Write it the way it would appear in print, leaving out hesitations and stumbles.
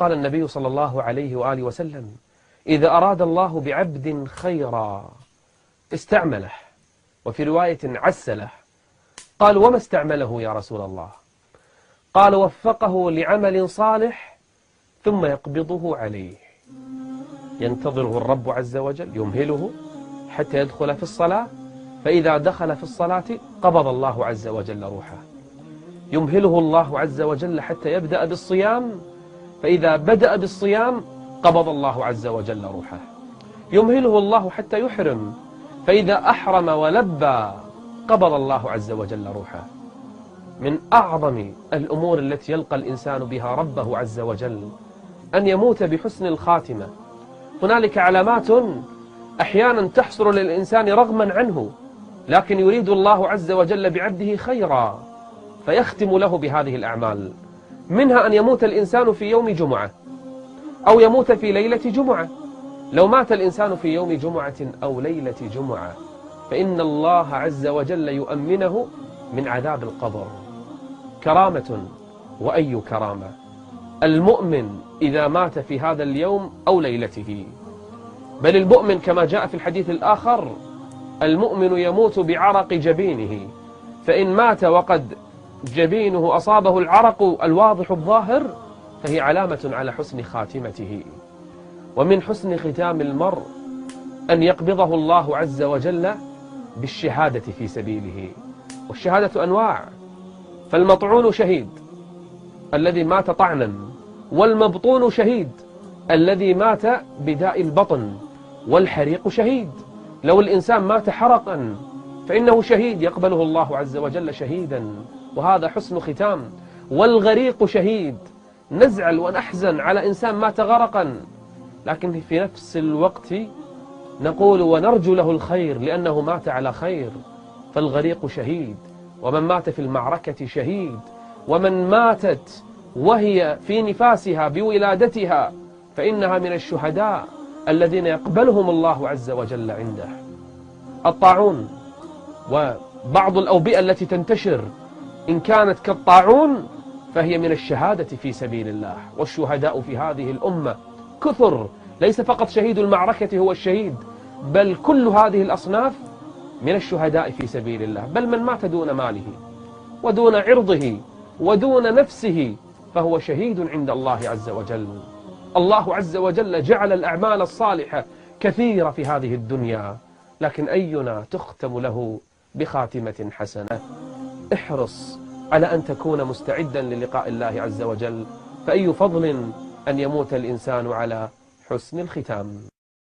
قال النبي صلى الله عليه وآله وسلم: إذا أراد الله بعبد خيرا استعمله، وفي رواية عسله. قال: وما استعمله يا رسول الله؟ قال: وفقه لعمل صالح ثم يقبضه عليه. ينتظره الرب عز وجل، يمهله حتى يدخل في الصلاة، فإذا دخل في الصلاة قبض الله عز وجل روحه. يمهله الله عز وجل حتى يبدأ بالصيام، فإذا بدأ بالصيام قبض الله عز وجل روحه. يمهله الله حتى يحرم، فإذا أحرم ولبى قبض الله عز وجل روحه. من أعظم الأمور التي يلقى الإنسان بها ربه عز وجل أن يموت بحسن الخاتمة. هنالك علامات أحيانا تحصل للإنسان رغما عنه، لكن يريد الله عز وجل بعبده خيرا فيختم له بهذه الأعمال. منها أن يموت الإنسان في يوم جمعة أو يموت في ليلة جمعة. لو مات الإنسان في يوم جمعة أو ليلة جمعة فإن الله عز وجل يؤمنه من عذاب القبر. كرامة، وأي كرامة! المؤمن إذا مات في هذا اليوم أو ليلته، بل المؤمن كما جاء في الحديث الآخر: المؤمن يموت بعرق جبينه، فإن مات وقد جبينه أصابه العرق الواضح الظاهر فهي علامة على حسن خاتمته. ومن حسن ختام المرء أن يقبضه الله عز وجل بالشهادة في سبيله. والشهادة أنواع، فالمطعون شهيد الذي مات طعنا، والمبطون شهيد الذي مات بداء البطن، والحريق شهيد. لو الإنسان مات حرقا فإنه شهيد يقبله الله عز وجل شهيدا، وهذا حسن ختام. والغريق شهيد، نزعل ونحزن على إنسان مات غرقا، لكن في نفس الوقت نقول ونرجو له الخير لأنه مات على خير. فالغريق شهيد، ومن مات في المعركة شهيد، ومن ماتت وهي في نفاسها بولادتها فإنها من الشهداء الذين يقبلهم الله عز وجل عنده. الطاعون وبعض الأوبئة التي تنتشر إن كانت كالطاعون فهي من الشهادة في سبيل الله. والشهداء في هذه الأمة كثر، ليس فقط شهيد المعركة هو الشهيد، بل كل هذه الأصناف من الشهداء في سبيل الله. بل من مات دون ماله ودون عرضه ودون نفسه فهو شهيد عند الله عز وجل. الله عز وجل جعل الأعمال الصالحة كثيرة في هذه الدنيا، لكن أينا تختم له بخاتمة حسنة. احرص على أن تكون مستعدا للقاء الله عز وجل، فأي فضل أن يموت الإنسان على حسن الختام.